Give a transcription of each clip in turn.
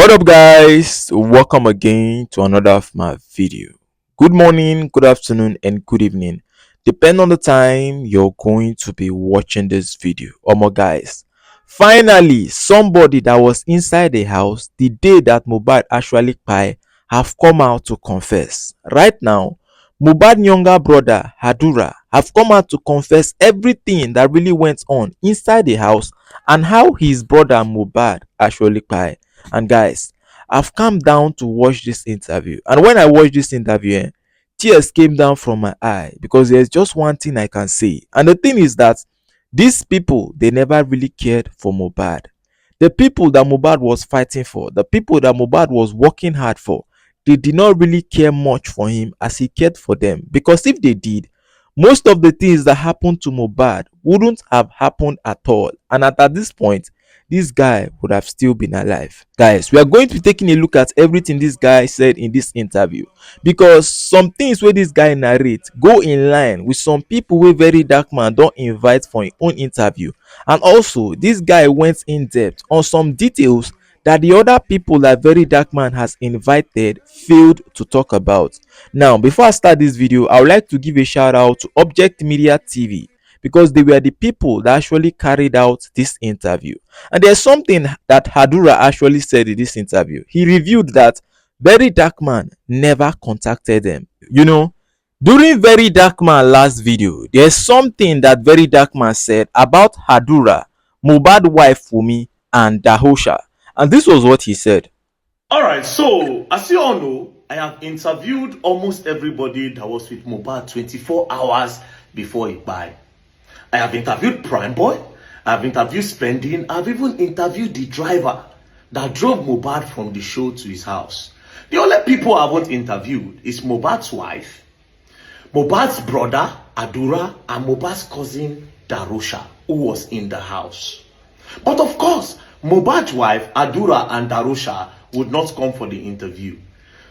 What up, guys? Welcome again to another of my video. Good morning, good afternoon, and good evening, depending on the time you're going to be watching this video. My guys, finally somebody that was inside the house the day that Mohbad actually died have come out to confess. Right now, Mohbad younger brother Adura have come out to confess everything that really went on inside the house and how his brother Mohbad actually died. And guys, I've come down to watch this interview. And when I watched this interview, tears came down from my eye because there's just one thing I can say. And the thing is that these people, they never really cared for Mohbad. The people that Mohbad was fighting for, the people that Mohbad was working hard for, they did not really care much for him as he cared for them. Because if they did, most of the things that happened to Mohbad wouldn't have happened at all. And at this point, this guy would have still been alive. Guys, we are going to be taking a look at everything this guy said in this interview, because some things where this guy narrate go in line with some people wey very dark man don't invite for his own interview. And also, this guy went in depth on some details that the other people that very dark man has invited failed to talk about. Now, before I start this video, I would like to give a shout out to Object Media TV, because they were the people that actually carried out this interview. And there's something that Adura actually said in this interview. He revealed that Very Dark Man never contacted them. During Very Dark Man last video, there's something that Very Dark Man said about Adura, Mohbad wife Fumi, and Dahosha. And this was what he said. All right, so as you all know, I have interviewed almost everybody that was with Mohbad 24 hours before he died. I have interviewed Prime Boy, I have interviewed Spending, I've even interviewed the driver that drove Mohbad from the show to his house. The only people I haven't interviewed is Mohbad's wife, Mohbad's brother, Adura, and Mohbad's cousin, Darosha, who was in the house. But of course, Mohbad's wife, Adura, and Darosha would not come for the interview.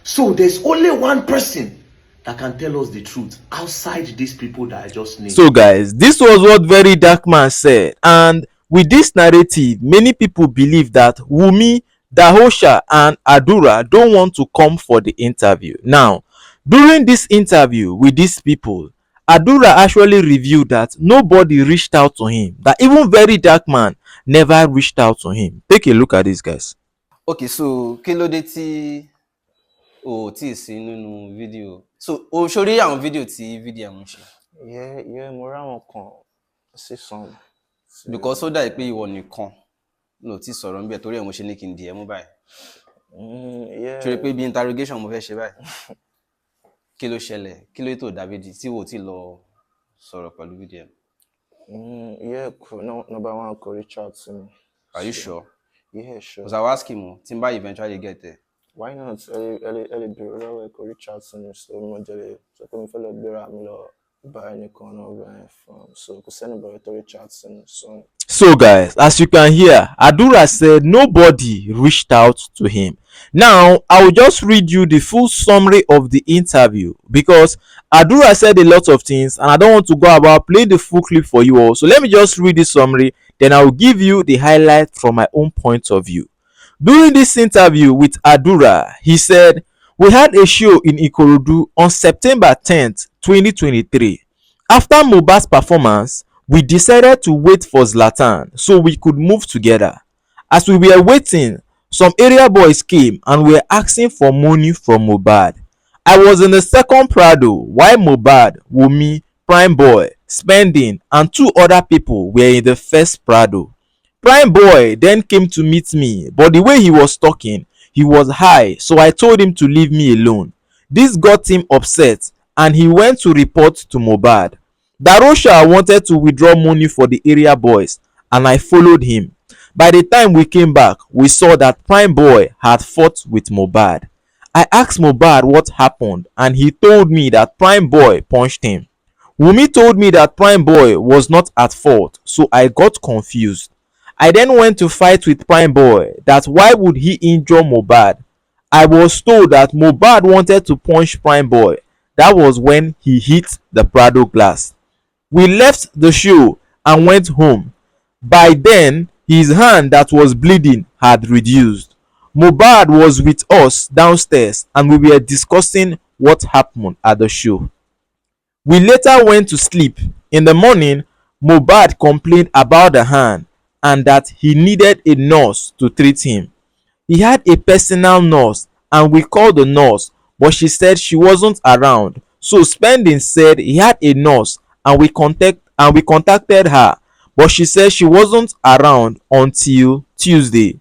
So there's only one person that can tell us the truth outside these people that I just named. So guys, this was what Very Dark Man said, and with this narrative, many people believe that Wumi, Dahosha, and Adura don't want to come for the interview. Now, during this interview with these people, Adura actually revealed that nobody reached out to him, that even Very Dark Man never reached out to him. Take a look at this, guys. Okay, so kí ló dé tí o tí sí nínú fídíò? So o sórí àwọn fídíò tí VDM ṣe. Yeah, mo ra wọn kan sí sàn. Because ó dà pé ìwọ nìkan ló ti sọ̀rọ̀ ńbẹ̀ torí ẹ̀ mo ṣe ní kí n DM báyìí. Yeah. Ṣé pé bí interrogation mo fẹ́ ṣe báyìí. Kí ló ṣẹlẹ̀? Kí ló tó David tí wo ti lọ sọ̀rọ̀ pẹ̀lú VDM? Yeah, number one could reach out to me. Are you sure? Yeah, sure. Because I was asking him, Timba eventually get there. Why not? Early bureau could reach out to me. So model so come fellow bureau me lo buy any corner from so could send anybody to reach out to me. So guys, as you can hear, Adura said nobody reached out to him. Now, I will just read you the full summary of the interview, because Adura said a lot of things and I don't want to go about playing the full clip for you all. So let me just read the summary, then I will give you the highlight from my own point of view. During this interview with Adura, he said, "We had a show in Ikorodu on September 10th, 2023. After Mohbad's performance, we decided to wait for Zlatan so we could move together. As we were waiting, some area boys came and were asking for money from Mohbad. I was in the second Prado while Mohbad, Wumi, Prime Boy, Spending, and two other people were in the first Prado. Prime Boy then came to meet me, but the way he was talking, he was high, so I told him to leave me alone. This got him upset and he went to report to Mohbad. Darosha wanted to withdraw money for the area boys and I followed him. By the time we came back, we saw that Prime Boy had fought with Mohbad. I asked Mohbad what happened and he told me that Prime Boy punched him. Wumi told me that Prime Boy was not at fault, so I got confused. I then went to fight with Prime Boy that why would he injure Mohbad. I was told that Mohbad wanted to punch Prime Boy. That was when he hit the Prado glass. We left the show and went home. By then, his hand that was bleeding had reduced. Mohbad was with us downstairs and we were discussing what happened at the show. We later went to sleep. In the morning, Mohbad complained about the hand and that he needed a nurse to treat him. He had a personal nurse and we called the nurse, but she said she wasn't around. So Spending said he had a nurse and we contacted her, but she said she wasn't around until Tuesday.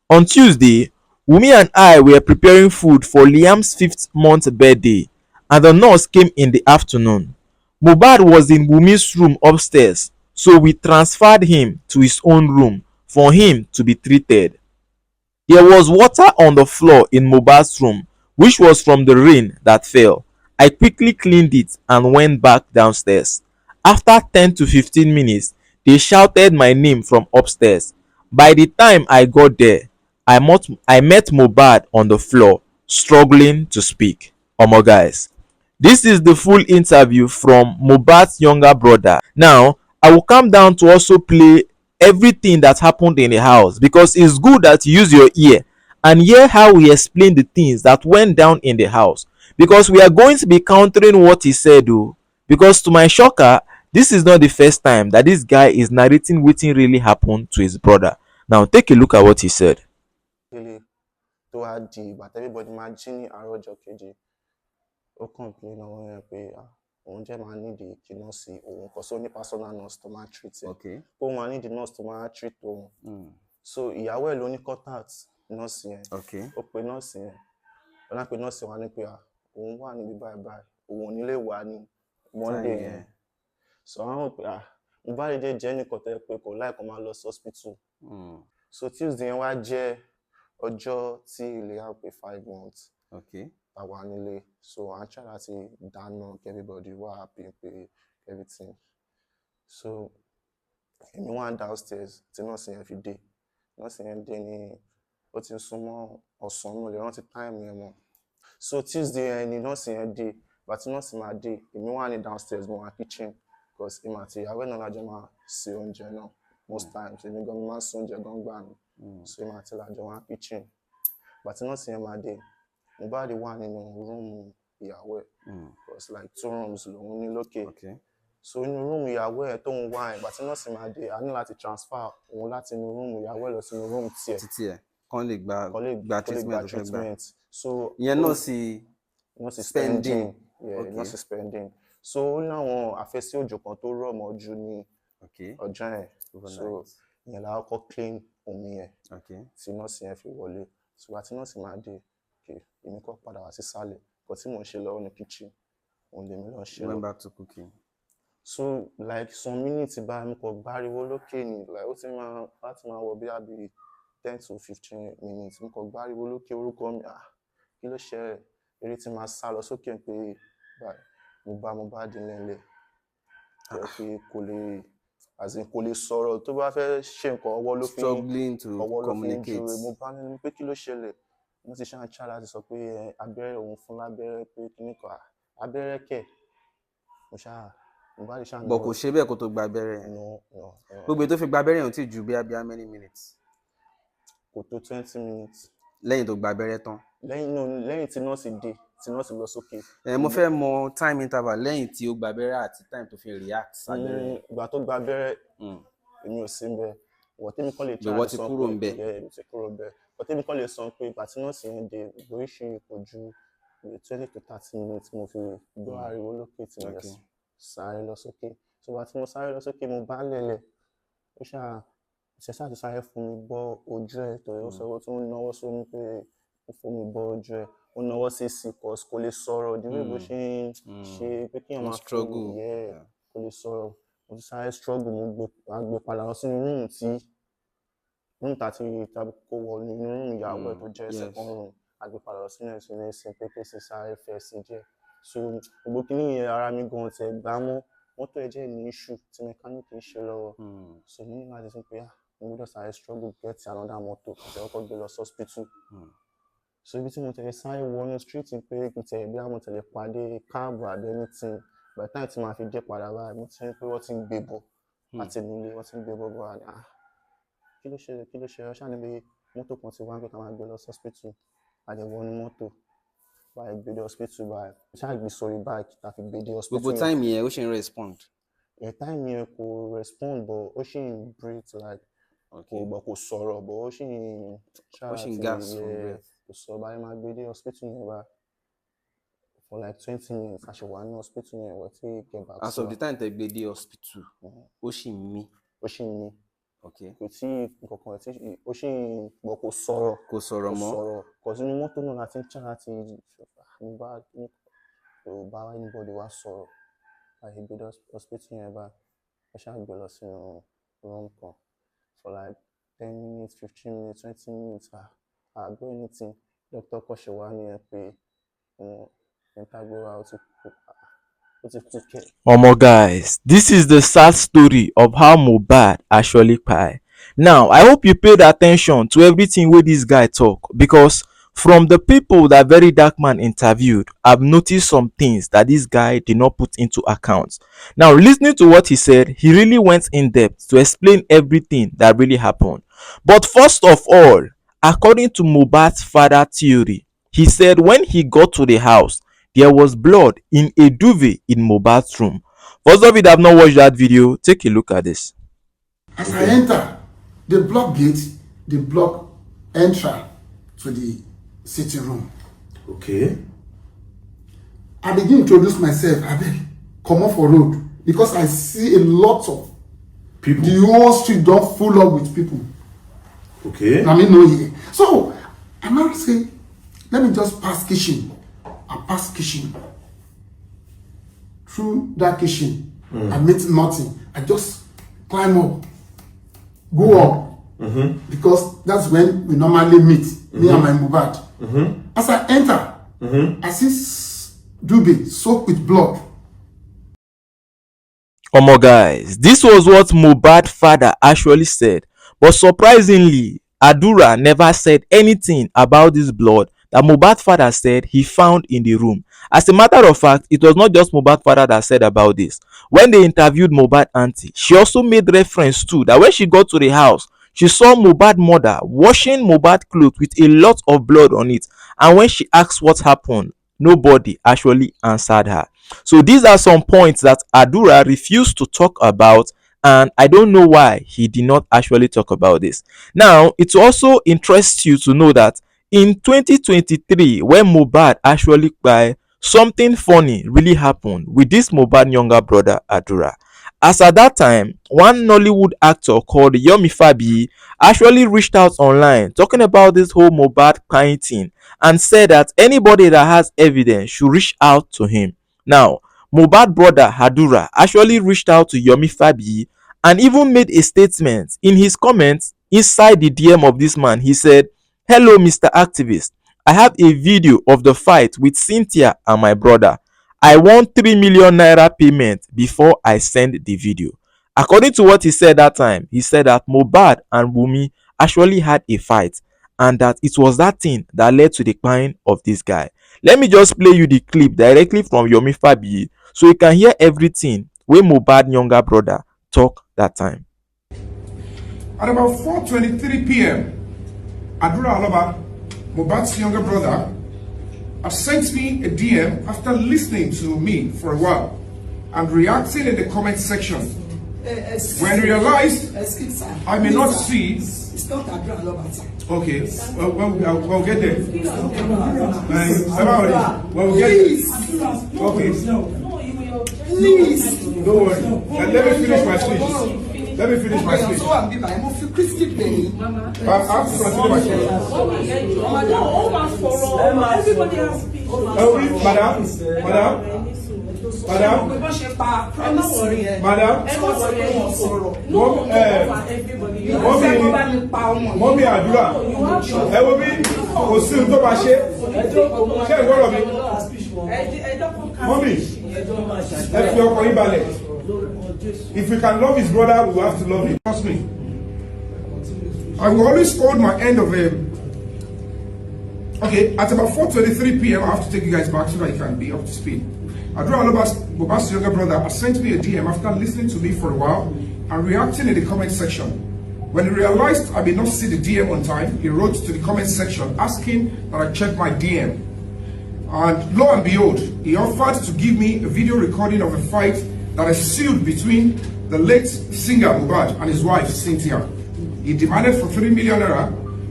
On Tuesday, Wunmi and I were preparing food for Liam's 5th month birthday and the nurse came in the afternoon. Mohbad was in Wunmi's room upstairs, so we transferred him to his own room for him to be treated. There was water on the floor in Mohbad's room, which was from the rain that fell. I quickly cleaned it and went back downstairs. After 10 to 15 minutes, they shouted my name from upstairs. By the time I got there, I met Mohbad on the floor, struggling to speak. Omo guys, this is the full interview from Mohbad's younger brother. Now, I will come down to also play everything that happened in the house because it's good that you use your ear and hear how we explain the things that went down in the house, because we are going to be countering what he said oh, because to my shocker, this is not the first time that this guy is narrating wetin really happened to his brother. Now take a look at what he said. délé tó wá di ìgbà tí everybody máa jí ní àárọ̀ ọjọ́ kejì ó complain lọ́wọ́ yẹn pé òun jẹ́ máa nídìí kí nọ́ọ̀sì òun kò sí ó ní personal nurse tó máa treat ẹ̀ pé òun máa nídìí nurse tó máa treat òun so ìyàwó ẹ̀ ló ní contact nọ́ọ̀sì yẹn ó pe nọ́ọ̀sì yẹn ọ̀nà pé nọ́ọ̀sì wa ní pé òun wà níbi báyìí báyìí òun ò nílé wà ní Monday yẹn so àwọn pé Mohbad dé jẹ́ nìkan tẹ́ pé kò láìkọ́ máa lọ sí hospital so Tuesday yẹn wá jẹ́ ọjọ́ tí ilé á pé 5 months àwa nílé so à ń try láti dáná everybody wà happy pé everything so èmi wà downstairs tí nọ́ọ̀sì yẹn fi dé nọ́ọ̀sì yẹn dé ní ó ti súnmọ́ ọ̀sán náà lè rántí time yẹn mọ́ so Tuesday yẹn ni nọ́ọ̀sì yẹn dé bàtí nọ́ọ̀sì máa dé èmi wà ní downstairs mo wà kitchen because èmi àti ìyàwó ẹ̀ náà lájọ máa ṣe oúnjẹ náà most times èmi gan máa ń ṣe oúnjẹ gan gbà mí so èmi àti lájọ wà kitchen bàtí nọ́ọ̀sì yẹn máa dé Mohbad wà nínú rúùmù ìyàwó ẹ̀ because like 2 rooms lòun ní lókè so inú rúùmù ìyàwó ẹ̀ tóun wà ẹ̀ bàtí nọ́ọ̀sì máa dé a ní láti transfer òun láti inú rúùmù ìyàwó ẹ̀ lọ sínú rúùmù tiẹ̀ kán lè gba treatment so ìyẹn nọ́ọ̀sì Spending nọ́ọ̀sì Spending so ó láwọn àfẹ́sí òjò kan tó rọ̀ mọ́jú ní ọjọ́ yẹn so ìyẹn la kọ́kọ́ clean omi yẹn tí nọ́ọ̀sì yẹn fi wọlé so àti nọ́ọ̀sì máa dé èmi kọ́ padà wá sísàlẹ̀ nǹkan tí mò ń ṣe lọ́wọ́ ní kitchen òun lèmi lọ́ọ́ ṣe went back to cooking so like some minutes báyìí mo kàn gbáriwo lókè ni like ó ti máa wọ bí àbí 10 to 15 minutes mo kàn gbáriwo lókè orúkọ mi kí ló ṣe eré tí máa sá lọ sókè pé báyìí mo bá dín lẹ́lẹ̀ pé kò lè sọ̀rọ̀ tó bá fẹ́ ṣe nǹkan ọwọ́ ló fi ń júwe mo bá nínú pé kí ló ṣẹlẹ̀ mo ti ṣáà ń ṣá láti sọ pé abẹ́rẹ́ òun fún lábẹ́rẹ́ pé kíní kan abẹ́rẹ́ kẹ̀ mo ṣáà mo bá lè ṣáà. bọ̀ kò ṣe bẹ́ẹ̀ kó tó gba abẹ́rẹ́ gbogbo tó fi gba abẹ́rẹ́ yẹn ò tí ju bí how many minutes. kò tó 20 minutes. lẹ́yìn tó gba abẹ́rẹ́ tán. lẹ́yìn tí nọ́ọ̀sì dé tí nọ́ọ̀sì lọ sókè. mo fẹ́ mọ time interval lẹ́yìn tí ó gba abẹ́rẹ́ àti time tó fi react sábẹ́rẹ́. ìgbà tó gba abẹ́rẹ́ èmi ò sí bẹ́ẹ̀ wọ́n tẹ́mi kọ́ lè tí wọ́n ti kúrò ń bẹ̀. wọ́n tẹ́mi kọ́ lè sọ pé ìgbà tí nọ́ọ̀sì yẹn dé oríṣi kò ju 20 to 30 minutes mo fi gbọ́ ariwo lókè tí mo sáré lọ sókè so ìgbà tí mo sáré lọ sókè mo bá lẹ̀lẹ̀ ó ṣáà ti sáré fún mi bọ́ ojú ẹ̀ torí ó sọ pé ó tún náwó sómi pé ó fún mi bọ́ ojú ẹ̀ ó náwó sí cos kò lè sọ̀rọ̀ ìdíwé bó ṣe ń ṣe pé kí wọ́n máa struggle kò lè sọ̀rọ̀ mo ti sáré struggle mo gbé padà lọ sínú rúùmù tàti kó wọ inú rúùmù ìyàwó ẹ̀ tó jẹ́ second room a gbé padà lọ sínú ẹ̀sùn ní ìsìn pé kí n sì sáré fẹ́ sí díẹ̀ so gbogbo kìíní yẹn ara mi gan tẹ̀ gbá mọ́ mọ́tò ẹ̀ jẹ́ ní issue tí mẹkáníìkì ń ṣe lọ́wọ́ so mo ní láti sọ pé mo gbọ́dọ̀ sáré struggle get another motor àti ọkọ̀ gbé lọ sí hospital so ibi tí mo tẹ̀lé sáré wọnú street pé kí n tẹ̀lé bí àwọn tẹ̀lé pàdé káàbù àbí anything by the time tí màá fi dé padà báyìí mo ti rí pé wọ́n ti ń gbé bọ̀ láti nílé wọ́n ti ń gbé bọ̀ bọ̀ kí ló ṣe ọṣà níbi mọ́tò kan ti wá ń pé ká máa gbé lọ sí hospital àdẹ̀wọ̀ ní mọ́tò báyìí gbé dé hospital báyìí ṣáà gbé sórí báyìí tàfi gbé dé hospital. gbogbo time yẹn ó ṣe ń respond. Time yẹn kò respond but ó ṣì ń breathe like kò sọ̀rọ̀ but ó ṣì ń gas kò sọ báyìí máa gbé dé hospital yẹn báyìí for like 20 minutes a ṣe wà ní hospital yẹn wọ́n ti get back. As of the time tẹ́ gbé dé hospital ó ṣì ń mí. Ó ṣì ń mí. Okay. Kò tí nǹkankan tí ó ṣì ń gbọ́ kò sọ̀rọ̀. Kò sọ̀rọ̀ mọ́. Kò sínú mọ́tò náà láti ń ṣá láti bá anybody wá sọ̀rọ̀. Àyè gbé dé hospital yẹn báyìí ẹ ṣáà gbé lọ sínú room kan for like 10 minutes 15 minutes 20 minutes àgbọ̀ anything doctor kọ́ ṣe wá ní ẹ pé Omo guys, this is the sad story of how Mohbad actually kpai. Now, I hope you paid attention to everything wey this guy talk, because from the people that very dark man interviewed, I've noticed some things that this guy did not put into account. Now, listening to what he said, he really went in depth to explain everything that really happened. But first of all, according to Mohbad's father theory, he said when he got to the house, there was blood in a duvet in Mohbad's room. For those of you that have not watched that video, take a look at this. As I enter, they block gate, they block enter to the sitting room. Okay. I begin to introduce myself. I beg, come off for road because I see a lot of people. The whole street don't full up with people. Okay. I mean, no here. So I now say, let me just pass kitchen. I pass kitchen. Through that kitchen, I meet nothing. I just climb up, go up, because that's when we normally meet, me and my Mohbad. As I enter, I see Dube soaked with blood. Omo guys, this was what Mohbad's father actually said, but surprisingly, Adura never said anything about this blood that Mohbad's father said he found in the room. As a matter of fact, it was not just Mohbad's father that said about this. When they interviewed Mohbad auntie, she also made reference to that when she got to the house, she saw Mohbad mother washing Mohbad clothes with a lot of blood on it. And when she asked what happened, nobody actually answered her. So these are some points that Adura refused to talk about, and I don't know why he did not actually talk about this. Now, it also interests you to know that in 2023, when Mohbad actually kpai, something funny really happened with this Mohbad younger brother Adura. As at that time, one Nollywood actor called Yomi Fabi actually reached out online talking about this whole Mohbad kpai thing and said that anybody that has evidence should reach out to him. Now, Mohbad brother Adura actually reached out to Yomi Fabi and even made a statement. In his comments inside the DM of this man, he said, "Hello, Mr. Activist. I have a video of the fight with Cynthia and my brother. I want 3 million naira payment before I send the video." According to what he said that time, he said that Mohbad and Wunmi actually had a fight and that it was that thing that led to the crime of this guy. Let me just play you the clip directly from Yomi Fabi so you can hear everything when Mohbad younger brother talk that time. At about 4:23 p.m., Adura Aloba, Mohbad's younger brother, has sent me a DM after listening to me for a while and reacting in the comment section. When realized I may not see. It's not Adura Aloba. Okay, we'll get there. We'll get there. Okay. Please. Don't worry. Let me finish my speech. Let me finish my speech. I have to consider my speech. Mommy Adura, ẹ wo bí kò sí ohun tó bá ṣe ìgbọ́rọ̀ mi. Mommy, ẹ fi ọkàn yín balẹ̀. If we can love his brother, we have to love him. Trust me. I will always hold my end of him. Okay, at about 4:23 p.m., I have to take you guys back so that you can be up to speed. Adura Aloba's younger brother has sent me a DM after listening to me for a while and reacting in the comment section. When he realized I may not see the DM on time, he wrote to the comment section asking that I check my DM. And lo and behold, he offered to give me a video recording of a fight that ensued between the late singer Mohbad and his wife Cynthia. He demanded for 3 million naira.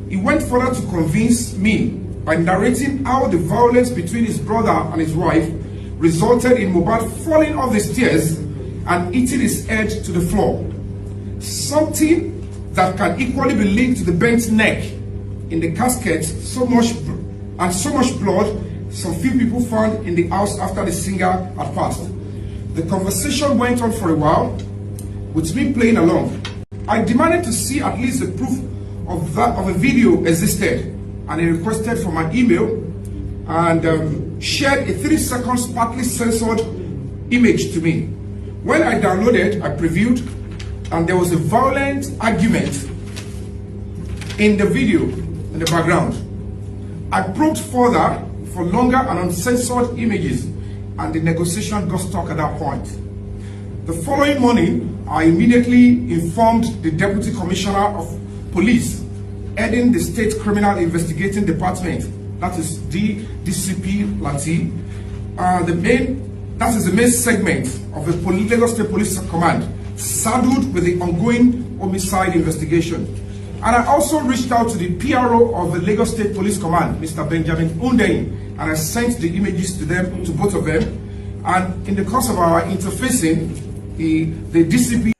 He went further to convince me by narrating how the violence between his brother and his wife resulted in Mohbad falling off the stairs and hitting his head to the floor. Something that can equally be linked to the bent neck in the casket, so much blood some few people found in the house after the singer had passed. The conversation went on for a while, with me playing along. I demanded to see at least the proof of a video existed, and he requested for my email and shared a 3 seconds partly censored image to me. When I downloaded, I previewed, and there was a violent argument in the video in the background. I probed further for longer and uncensored images, and the negotiation got stuck at that point. The following morning, I immediately informed the Deputy Commissioner of Police heading the State Criminal Investigating Department, that is DCP Lati. That is the main segment of the Lagos State Police Command, saddled with the ongoing homicide investigation. And I also reached out to the PRO of the Lagos State Police Command, Mr. Benjamin Undein, and I sent the images to them, to both of them. And in the course of our interfacing, the DCP...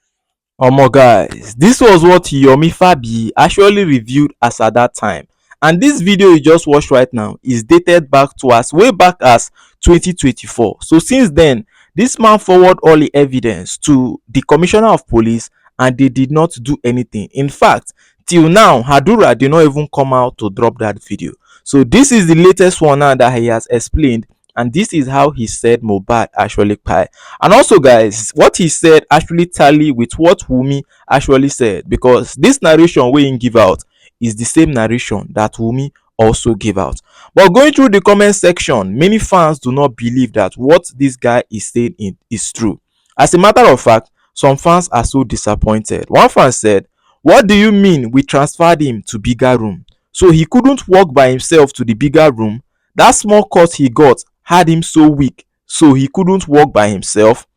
Guys, this was what Yomi Fabi actually reviewed as at that time. And this video you just watched right now is dated back to us way back as 2024. So since then, this man forwarded all the evidence to the Commissioner of Police and they did not do anything. In fact, till now, Adura did not even come out to drop that video. So this is the latest one now that he has explained, and this is how he said Mohbad actually cried. And also guys, what he said actually tally with what Wumi actually said, because this narration we give out is the same narration that Wumi also gave out. But going through the comment section, many fans do not believe that what this guy is saying is true. As a matter of fact, some fans are so disappointed. One fan said, "What do you mean we transferred him to bigger room? So he couldn't walk by himself to the bigger room? That small cut he got had him so weak, so he couldn't walk by himself?"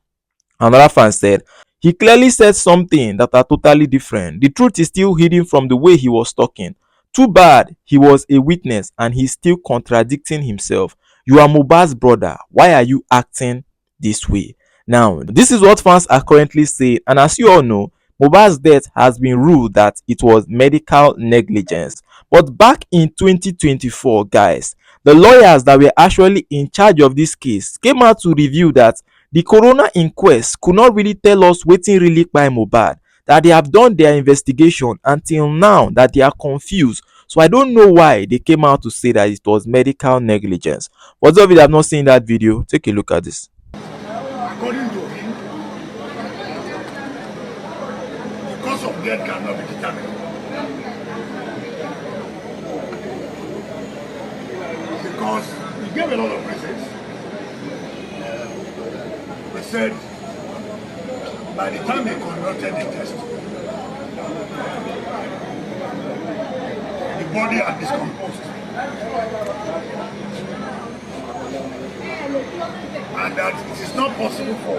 Another fan said, "He clearly said something that are totally different. The truth is still hidden from the way he was talking. Too bad he was a witness and he's still contradicting himself. You are Mohbad's brother. Why are you acting this way?" Now, this is what fans are currently saying, and as you all know, Mohbad's death has been ruled that it was medical negligence. But back in 2024, guys, the lawyers that were actually in charge of this case came out to reveal that the coroner inquest could not really tell us wetin really kpai Mohbad, that they have done their investigation until now, that they are confused. So I don't know why they came out to say that it was medical negligence. But those of you that have not seen that video, take a look at this. According to him, the cause of death cannot be determined. Because he gave a lot of reasons. He said, by the time they conducted the test, the body had discomposed. And that it is not possible for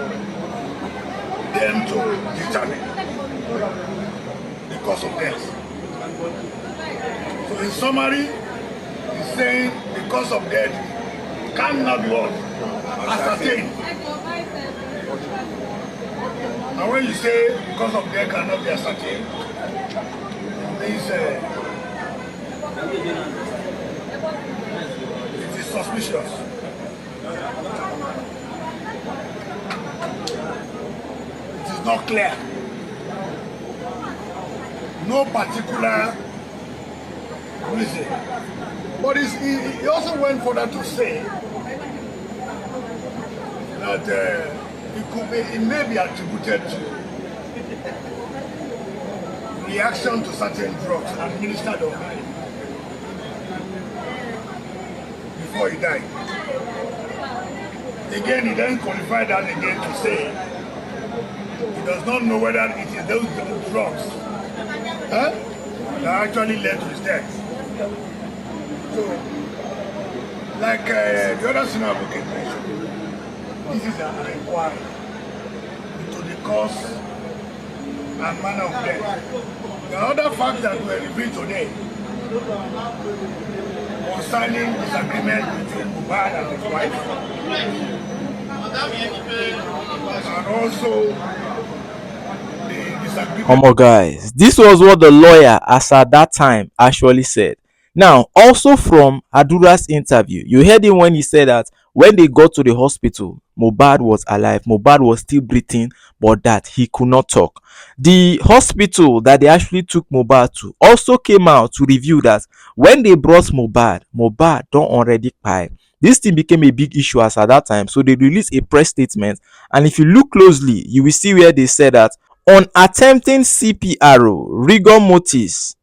them to determine the cause of death. So in summary, he's saying the cause of death cannot be what? Ascertained. And when you say the cause of death cannot be ascertained, it means it is suspicious. It is not clear. No particular reason. But he also went further to say that it may be attributed to reaction to certain drugs administered on him before he died. Again, he then qualified that again to say he does not know whether it is those drugs that actually led to his death. So, like the other senior advocate mentioned, this is an inquiry into the cause and manner of death. The other fact that we are reviewing today concerning disagreement between Mohbad and his wife, and also the disagreement. Come on, guys. This was what the lawyer, as at that time, actually said. Now, also from Adura's interview, you heard him when he said that when they got to the hospital, Mohbad was alive. Mohbad was still breathing, but that he could not talk. The hospital that they actually took Mohbad to also came out to review that when they brought Mohbad don't already cry. This thing became a big issue as at that time, so they released a press statement. And if you look closely, you will see where they said that on attempting CPR, rigor mortis,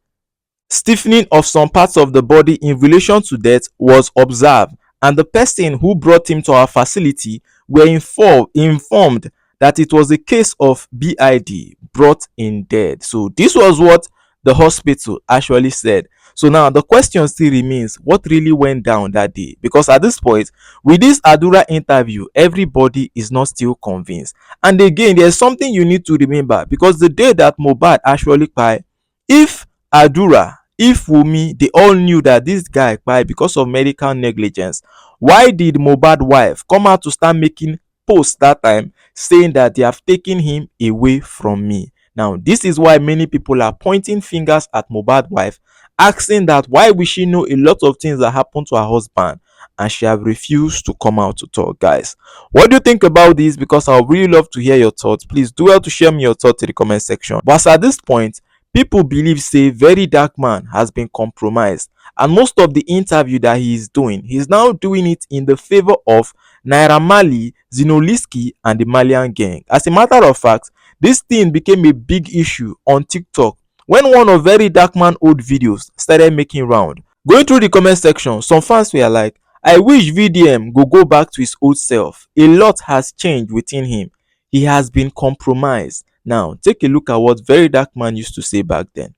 stiffening of some parts of the body in relation to death was observed, and the person who brought him to our facility were informed that it was a case of BID, brought in dead. So this was what the hospital actually said. So now the question still remains, what really went down that day? Because at this point, with this Adura interview, everybody is not still convinced. And again, there's something you need to remember, because the day that Mohbad actually cried, if Adura, if Wumi, they all knew that this guy cried because of medical negligence, why did Mohbad wife come out to start making posts that time saying that they have taken him away from me? Now, this is why many people are pointing fingers at Mohbad wife, asking that why will she know a lot of things that happened to her husband and she have refused to come out to talk. Guys, what do you think about this? Because I would really love to hear your thoughts. Please do well to share me your thoughts in the comment section. But at this point, people believe say very dark man has been compromised, and most of the interview that he is doing, he's now doing it in the favor of Naira Marley, Zinoleesky, and the Malian gang. As a matter of fact, this thing became a big issue on TikTok when one of very dark man old videos started making round. Going through the comment section, some fans were like, I wish VDM go back to his old self. A lot has changed within him. He has been compromised. Now, take a look at what very dark man used to say back then.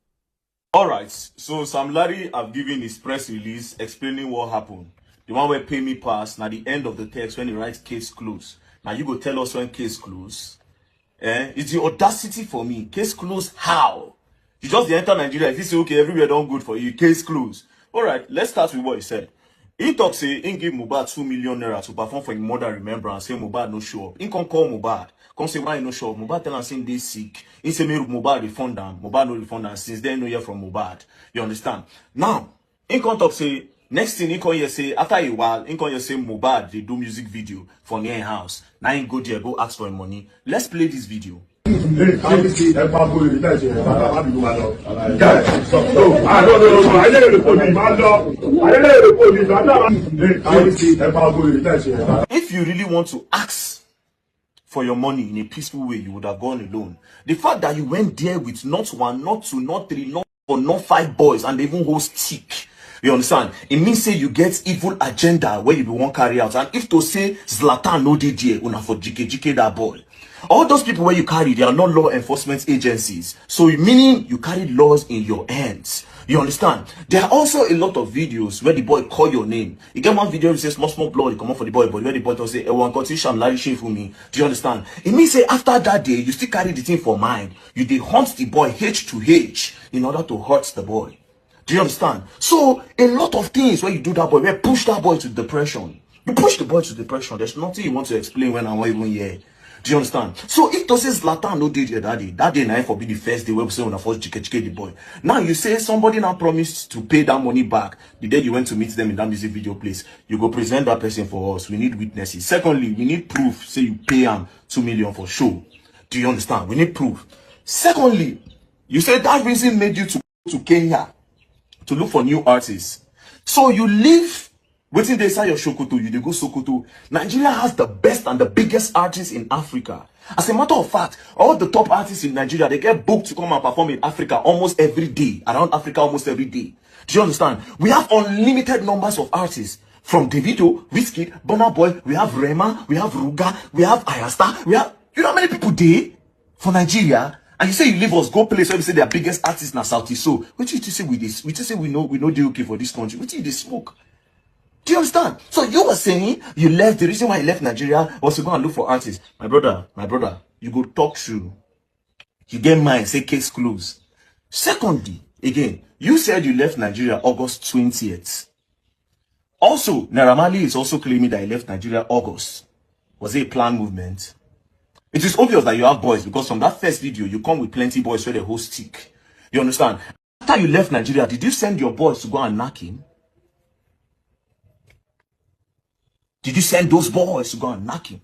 Alright, so Sam Larry have given his press release explaining what happened. The one where pay me pass, now the end of the text when he writes case closed. Now you go tell us when case closed. It's the audacity for me. Case closed how? You just enter Nigeria, if you say okay, everywhere done good for you, case closed. Alright, let's start with what he said. He talk say he give Mohbad 2 million naira to perform for his mother remembrance. Say Mohbad no show up. He can call Mohbad. Come say why he no show up. Mohbad tell him saying they sick. He say me Mohbad refund them. Mohbad no refund them. Since then no hear from Mohbad. You understand? Now, he can talk say next thing he can hear say after a while he can hear say Mohbad they do music video for near him house. Now he go there go ask for him money. Let's play this video. If you really want to ask for your money in a peaceful way, you would have gone alone. The fact that you went there with not one, not two, not three, not four, not 5 boys, and they even hold stick. You understand? It means say you get evil agenda where you won't carry out. And if to say Zlatan no dey there, una for jike that boy. All those people where you carry, they are not law enforcement agencies. So meaning you carry laws in your hands. You understand? There are also a lot of videos where the boy call your name. You get one video where says small blood, you come up for the boy, but where the boy don't say, "One got Sam Larry shame for me." Do you understand? It means say after that day, you still carry the thing for mind. You they hunt the boy H to H in order to hurt the boy. Do you understand? So a lot of things where you do that boy, where push that boy to depression. You push the boy to depression. There's nothing you want to explain when I'm even here. Do you understand? So if to say Zlatan no did that day now for be the first day where we say when I first chike the boy. Now you say somebody now promised to pay that money back the day you went to meet them in that music video place. You go present that person for us. We need witnesses. Secondly, we need proof. Say you pay him 2 million for show. Do you understand? We need proof. Secondly, you said that reason made you to Kenya to look for new artists. So you leave waiting they say your Sokoto, you they go Sokoto. Nigeria has the best and the biggest artists in Africa. As a matter of fact, all the top artists in Nigeria, they get booked to come and perform in Africa almost every day. Around Africa almost every day. Do you understand? We have unlimited numbers of artists. From Davido, Wizkid, Burna Boy, we have Rema, we have Ruga, we have Ayasta, we have, you know how many people there for Nigeria? And you say you leave us, go place where we say their biggest artist na South East. So, what you say with this? We just say we know they okay for this country. What you they smoke? Do you understand? So you were saying you left, the reason why you left Nigeria was to go and look for artists. My brother, you go talk through. You get mine, say case closed. Secondly, again, you said you left Nigeria August 20th. Also, Naira Marley is also claiming that he left Nigeria August. Was it a planned movement? It is obvious that you have boys, because from that first video, you come with plenty boys where they host stick. You understand? After you left Nigeria, did you send your boys to go and knock him? Did you send those boys to go and knock him?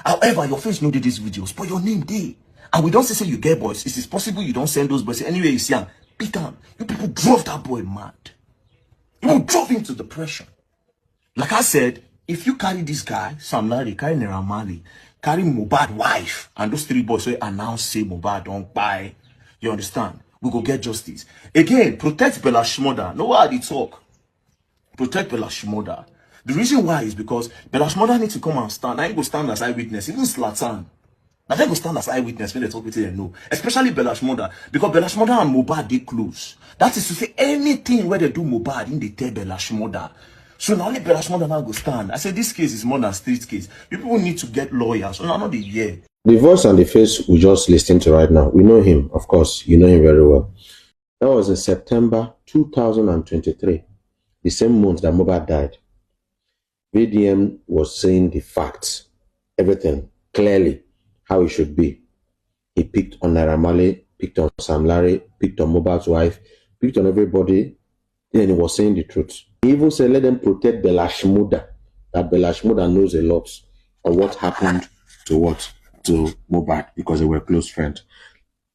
However, your face no did these videos, but your name did. And we don't say you get boys. It is possible you don't send those boys. Anyway, you see him, beat him. You people drove that boy mad. You drove him to depression. Like I said, if you carry this guy, Sam Larry, carry Naira Marley, carry Mohbad wife, and those three boys, so announce say Mohbad don't buy. You understand? We go get justice. Again, protect Bella Shmurda. No why they talk. Protect Bella Shmurda. The reason why is because Bella Shmurda needs to come and stand. I ain't go stand as eyewitness. Even Zlatan. I think go stand as eyewitness when they talk with them. No. Especially Bella Shmurda. Because Bella Shmurda and Mohbad, they close. That is to say, anything where they do Mohbad, in they tell Bella Shmurda. So now only Bella Shmurda now go stand. I said this case is more than street case. You people need to get lawyers. So now not the year. The voice and the face we just listened to right now, we know him, of course. You know him very well. That was in September 2023, the same month that Mohbad died. VDM was saying the facts, everything, clearly, how it should be. He picked on Naira Marley, picked on Sam Larry, picked on Mohbad's wife, picked on everybody, and he was saying the truth. He even said, let them protect Bella Shmurda, that Bella Shmurda knows a lot of what happened to Mohbad, because they were close friends.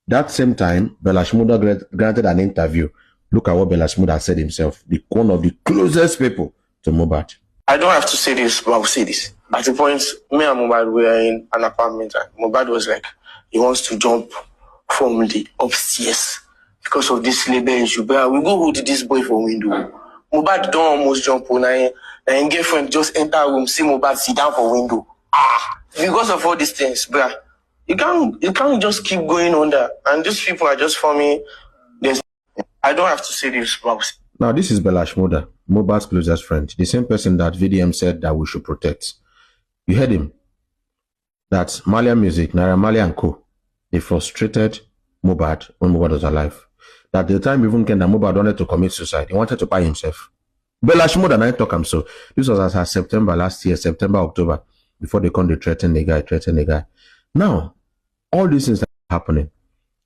That same time, Bella Shmurda granted an interview. Look at what Bella Shmurda said himself, one of the closest people to Mohbad. I don't have to say this, but I will say this. At the point, me and Mohbad were in an apartment, and Mohbad was like, he wants to jump from the upstairs because of this labor issue. But we go hold this boy from window. Mohbad don't almost jump on, and girlfriend just enter room, see Mohbad sit down for window. Because of all these things, bruh, you can't just keep going on that. And these people are just forming this. I don't have to say this, but I will say. Now, this is Bella Shmurda, Mohbad's closest friend, the same person that VDM said that we should protect. You heard him. That Malian music, Naira Marley and co, they frustrated Mohbad when Mohbad was alive. That the time even came that Mohbad wanted to commit suicide, he wanted to buy himself. Bella Shmurda and I talk him so. This was as September last year, September, October, before they come to threaten the guy. Now, all these things are happening.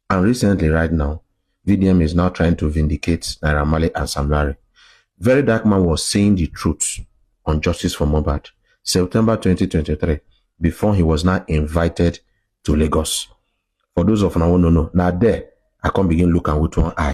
And recently, right now, VDM is now trying to vindicate Naira Marley and Sam Larry. Very Dark Man was saying the truth on justice for Mohbad, September 2023, before he was now invited to Lagos. For those of you who don't know, now there, I can begin looking with one eye.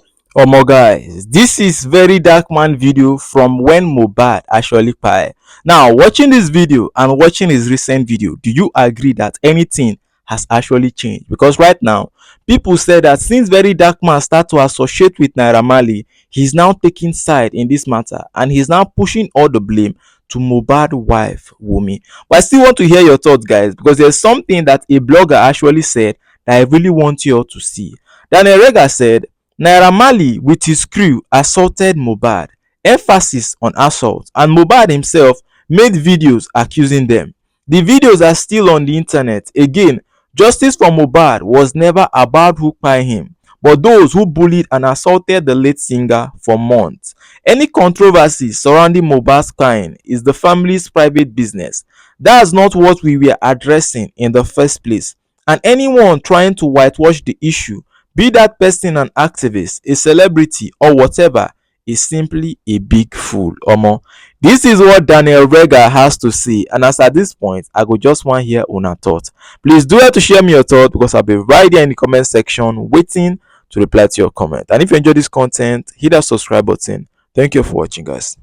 Guys, this is Very Dark Man video from when Mohbad actually died. Now, watching this video and watching his recent video, do you agree that anything has actually changed? Because right now, people say that since Very Dark Man start to associate with Naira Marley, he's now taking side in this matter and he's now pushing all the blame to Mohbad's wife, Wumi. But I still want to hear your thoughts, guys, because there's something that a blogger actually said that I really want you all to see. Daniel Rega said, Naira Marley with his crew assaulted Mohbad, emphasis on assault, and Mohbad himself made videos accusing them. The videos are still on the internet. Again, justice for Mohbad was never about who kpai him, but those who bullied and assaulted the late singer for months. Any controversy surrounding Mohbad's kpaiing is the family's private business. That's not what we were addressing in the first place. And anyone trying to whitewash the issue, be that person an activist, a celebrity, or whatever, is simply a big fool. Omo, this is what Daniel Rega has to say, and as at this point, I go just want to hear una thought. Please do have to share me your thought, because I'll be right there in the comment section waiting to reply to your comment. And if you enjoy this content, hit that subscribe button. Thank you for watching, guys.